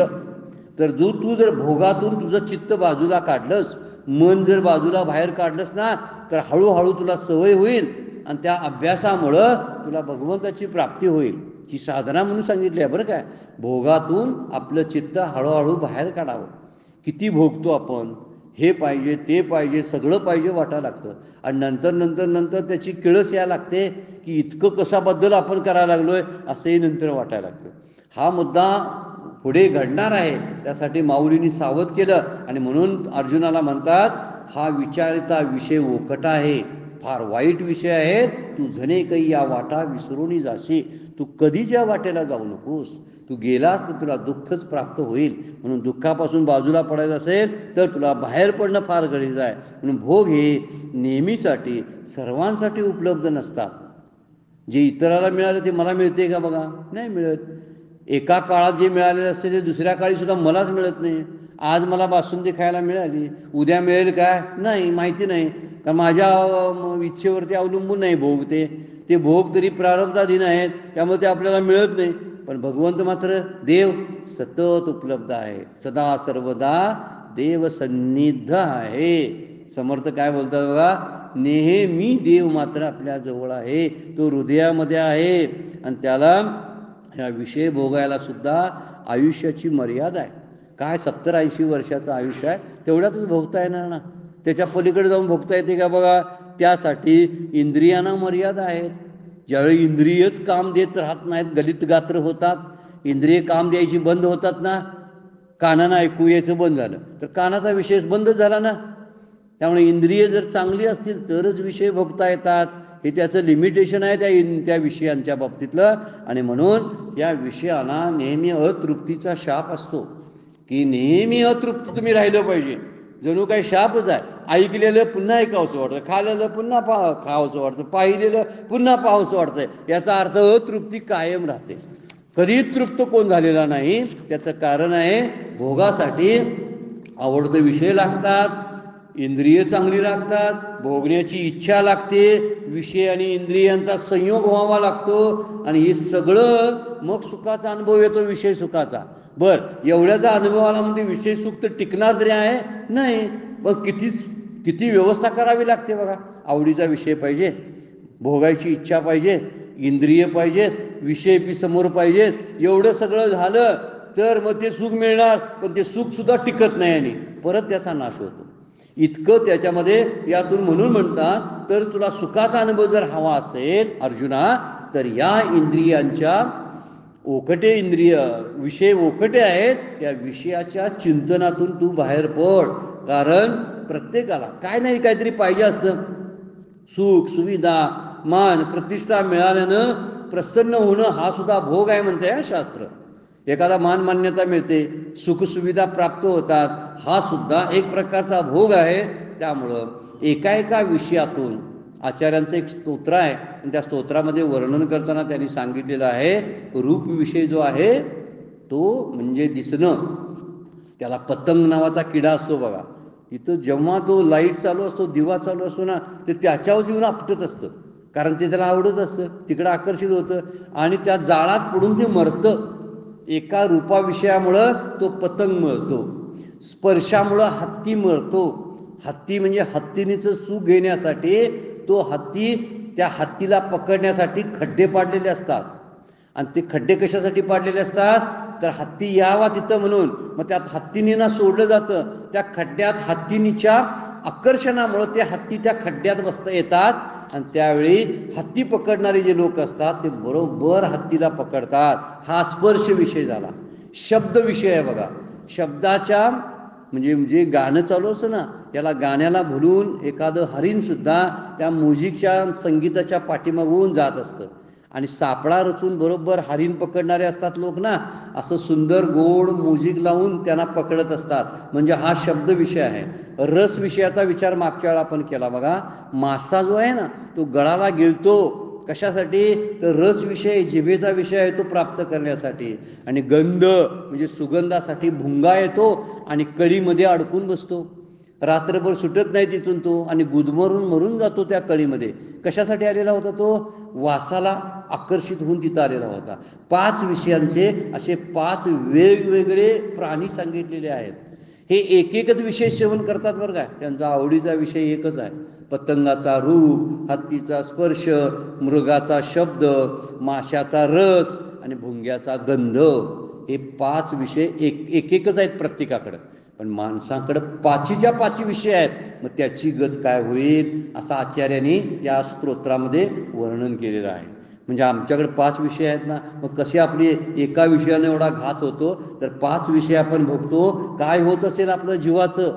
तर तू जर भोगातून तुझं चित्त बाजूला काढलंस, मन जर बाजूला बाहेर काढलंस ना, तर हळूहळू तुला सवय होईल आणि त्या अभ्यासामुळं तुला भगवंताची प्राप्ती होईल. ही साधना म्हणून सांगितली आहे बरं काय. भोगातून आपलं चित्त हळूहळू बाहेर काढावं. किती भोगतो आपण, हे पाहिजे ते पाहिजे सगळं पाहिजे वाटायला लागतं, आणि नंतर त्याची किळस यायला लागते की इतकं कशाबद्दल आपण करायला लागलोय असंही नंतर वाटायला लागतं. हा मुद्दा पुढे घडणार आहे, त्यासाठी माऊलींनी सावध केलं. आणि म्हणून अर्जुनाला म्हणतात, हा विचारिता विषय ओकटा आहे, फार वाईट विषय आहे, तू जणे काही या वाटा विसरून जाशी. तू कधीच या वाटेला जाऊ नकोस, तू गेलास तर तुला दुःखच प्राप्त होईल. म्हणून दुःखापासून बाजूला पडायचं असेल तर तुला बाहेर पडणं फार गरजेचं आहे. म्हणून भोग हे नेहमीसाठी सर्वांसाठी उपलब्ध नसतात. जे इतराला मिळालं ते मला मिळते का बघा, नाही मिळत. एका काळात जे मिळालेलं असते ते दुसऱ्या काळी सुद्धा मलाच मिळत नाही. आज मला बासुंदी खायला मिळाली, उद्या मिळेल काय नाही माहिती नाही, कारण माझ्या इच्छेवरती अवलंबून नाही भोग. ते भोग तरी प्रारब्धाधीन आहेत, त्यामुळे ते आपल्याला मिळत नाही. पण भगवंत मात्र देव सतत उपलब्ध आहे, सदा सर्वदा देव सन्निध आहे. समर्थ काय बोलतात बघा, नेहमी देव मात्र आपल्या जवळ आहे, तो हृदयामध्ये आहे. आणि त्याला ह्या विषय भोगायला सुद्धा आयुष्याची मर्यादा आहे. काय 70-80 वर्षाचं आयुष्य आहे, तेवढ्यातच भोगता येणार ना, त्याच्या पलीकडे जाऊन भोगता येते का बघा. त्यासाठी इंद्रियांना मर्यादा आहेत. ज्यावेळी इंद्रियच काम देत राहत नाहीत, गलित गात्र होतात, इंद्रिय काम द्यायची बंद होतात ना, कानानं ऐकू यायचं बंद झालं तर कानाचा विषय बंद झाला ना. त्यामुळे इंद्रिय जर चांगली असतील तरच विषय भोगता येतात, हे त्याचं लिमिटेशन आहे त्या विषयांच्या बाबतीतलं. आणि म्हणून या विषयाला नेहमी अतृप्तीचा शाप असतो, की नेहमी अतृप्त तुम्ही राहिलं पाहिजे. जणू काही शापच आहे. ऐकलेलं पुन्हा ऐकावंसं वाटतं, खाल्लेलं पुन्हा खावंसं वाटतं, पाहिलेलं पुन्हा पाहावंसं वाटतंय. याचा अर्थ अतृप्ती कायम राहते, कधी तृप्त कोण झालेला नाही. त्याचं कारण आहे भोगासाठी आवडते विषय लागतात, इंद्रिय चांगली लागतात, भोगण्याची इच्छा लागते, विषय आणि इंद्रियांचा संयोग व्हावा लागतो, आणि हे सगळं मग सुखाचा अनुभव येतो, विषय सुखाचा. बरं, एवढ्याचा अनुभव आला म्हणजे विषय सुख तर टिकणार तरी आहे नाही, पण किती व्यवस्था करावी लागते बघा. आवडीचा विषय पाहिजे, भोगायची इच्छा पाहिजे, इंद्रिय पाहिजेत, विषय बी समोर पाहिजेत. एवढं सगळं झालं तर मग ते सुख मिळणार, पण ते सुख सुद्धा टिकत नाही आणि परत त्याचा नाश होतो. इतकं त्याच्यामध्ये यातून म्हणून म्हणतात, तर तुला सुखाचा अनुभव जर हवा असेल अर्जुना, तर या इंद्रियांच्या ओकटे इंद्रिय विषय ओकटे आहेत, त्या विषयाच्या चिंतनातून तू बाहेर पड. कारण प्रत्येकाला काय नाही काहीतरी पाहिजे असतं. सुख सुविधा मान प्रतिष्ठा मिळाल्यानं प्रसन्न होणं हा सुद्धा भोग आहे म्हणते हा शास्त्र. एखादा मान मान्यता मिळते, सुखसुविधा प्राप्त होतात, हा सुद्धा एक प्रकारचा भोग आहे. त्यामुळं एका विषयातून आचार्यांचं एक स्तोत्र आहे, आणि त्या स्तोत्रामध्ये वर्णन करताना त्यांनी सांगितलेलं आहे, रूप विषय जो आहे तो म्हणजे दिसणं. त्याला पतंग नावाचा किडा असतो बघा, तिथं जेव्हा तो लाईट चालू असतो, दिवा चालू असतो ना, ते त्याच्यावर येऊन आपटत असतं, कारण ते त्याला आवडत असतं, तिकडं आकर्षित होतं, आणि त्या जाळात पडून ते मरतं. एका रूपाविषयामुळं तो पतंग मरतो, स्पर्शामुळं हत्ती मरतो. हत्ती म्हणजे हत्तीनीचं सुख घेण्यासाठी तो हत्ती, त्या हत्तीला पकडण्यासाठी खड्डे पाडलेले असतात. आणि ते खड्डे कशासाठी पाडलेले असतात, तर हत्ती यावा तिथं म्हणून. मग त्यात हत्तीनींना सोडलं जातं, त्या खड्ड्यात हत्तीनीच्या आकर्षणामुळं ते हत्ती त्या खड्ड्यात बसता येतात, आणि त्यावेळी हत्ती पकडणारे जे लोक असतात ते बरोबर हत्तीला पकडतात. हा स्पर्श विषय झाला. शब्द विषय आहे बघा. शब्दाच्या म्हणजे जे गाणं चालू असतं ना, त्याला गाण्याला भुलून एखादं हरिण सुद्धा त्या म्युझिकच्या संगीताच्या पाठीमागून जात असतं, आणि सापळा रचून बरोबर हरीण पकडणारे असतात लोक ना, असं सुंदर गोड म्युझिक लावून त्यांना पकडत असतात. म्हणजे हा शब्द विषय आहे. रस विषयाचा विचार मागच्या वेळा आपण केला बघा. मासा जो आहे ना तो गळाला गिळतो कशासाठी, तर रस विषय जिभेचा विषय आहे तो प्राप्त करण्यासाठी. आणि गंध म्हणजे सुगंधासाठी भुंगा येतो आणि कळीमध्ये अडकून बसतो. रात्रभर सुटत नाही तिथून तो आणि गुदमरून मरून जातो त्या कळीमध्ये. कशासाठी आलेला होता तो, वासाला आकर्षित होऊन तिथं आलेला होता. 5 विषयांचे असे 5 वेगवेगळे प्राणी सांगितलेले आहेत. हे एक एकच विषय सेवन करतात बरं काय. त्यांचा आवडीचा विषय एकच आहे. पतंगाचा रूप, हत्तीचा स्पर्श, मृगाचा शब्द, माशाचा रस आणि भुंग्याचा गंध. हे 5 विषय एकच आहेत प्रत्येकाकडं. पण माणसाकडं 5च्या 5 विषय आहेत. मग त्याची गत काय होईल असं आचार्यांनी त्या स्तोत्रामध्ये वर्णन केलेलं आहे. म्हणजे आमच्याकडे 5 विषय आहेत ना, मग कसे आपली एका विषयाने एवढा घात होतो, तर 5 विषय आपण भोगतो. काय होत असेल आपलं जीवाचं.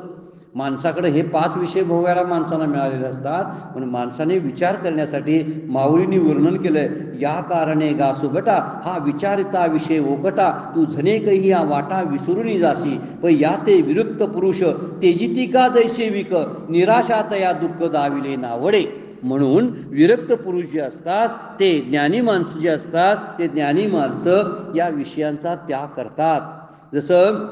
माणसाकडे हे 5 विषय भोगायला माणसाला मिळालेले असतात. म्हणून माणसाने विचार करण्यासाठी माऊलींनी वर्णन केलंय. या कारणे गा सुगटा हा विचारिता विषय ओकटा, तू झने कही या वाटा विसरून जाशी, प या ते विरुक्त पुरुष तेजिती का जैसे विक, निराशात या दुःख दाविले नावडे. म्हणून विरक्त पुरुष जे असतात ते ज्ञानी माणसं जे असतात ते ज्ञानी माणसं या विषयांचा त्याग करतात. जसं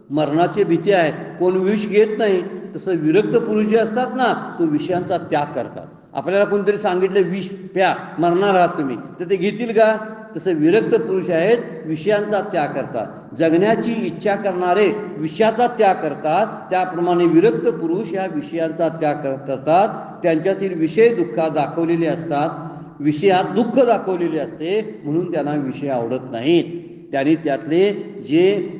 मरणाची भीती आहे, कोण विष घेत नाही, तसं विरक्त पुरुष जे असतात ना तो विषयांचा त्याग करतात. आपल्याला कोणतरी सांगितलं विष प्या, मरणार आहात तुम्ही, तर ते घेतील का. तसं विरक्त पुरुष आहेत, विषयांचा त्याग करतात. जगण्याची इच्छा करणारे विषयाचा त्याग करतात, त्याप्रमाणे विरक्त पुरुष या विषयांचा त्याग करतात. त्यांच्यातील विषय दुःखात दाखवलेले असतात, विषयात दुःख दाखवलेले असते, म्हणून त्यांना विषय आवडत नाहीत. त्यांनी त्यातले जे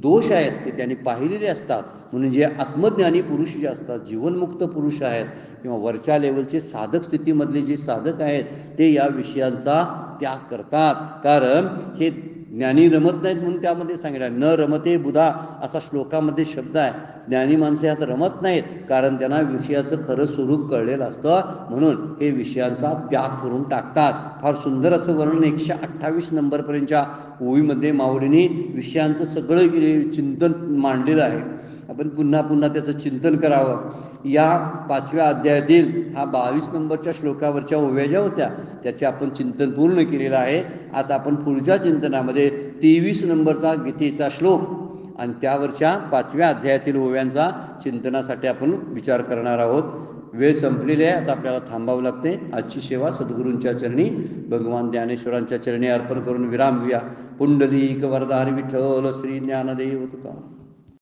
दोष आहेत ते त्यांनी पाहिलेले असतात. म्हणून जे आत्मज्ञानी पुरुष जे असतात, जीवनमुक्त पुरुष आहेत किंवा वरच्या लेवलचे साधक स्थितीमधले जे साधक आहेत ते या विषयांचा त्याग करतात. कारण हे ज्ञानी रमत नाहीत म्हणून त्यामध्ये सांगितलं. न रमते बुधा असा श्लोकामध्ये शब्द आहे. ज्ञानी माणसं यात रमत नाहीत कारण त्यांना विषयाचं खरं स्वरूप कळलेलं असतं, म्हणून हे विषयांचा त्याग करून टाकतात. फार सुंदर असं वर्णन 128 नंबरपर्यंतच्या ओळीमध्ये माऊलींनी विषयांचं सगळं चिंतन मांडलेलं आहे. आपण पुन्हा पुन्हा त्याचं चिंतन करावं. या 5व्या अध्यायातील हा 22 नंबरच्या श्लोकावरच्या ओव्या ज्या होत्या त्याचे आपण चिंतन पूर्ण केलेलं आहे. आता आपण पुढच्या चिंतनामध्ये 23 नंबरचा गीतेचा श्लोक आणि त्यावरच्या 5व्या अध्यायातील ओव्यांचा चिंतनासाठी आपण विचार करणार आहोत. वेळ संपलेली आहे, आता आपल्याला थांबावं लागते. आजची सेवा सद्गुरूंच्या चरणी, भगवान ज्ञानेश्वरांच्या चरणी अर्पण करून विराम घेऊया. पुंडलिक वरदारी विठ्ठल श्री ज्ञानदेव तुका.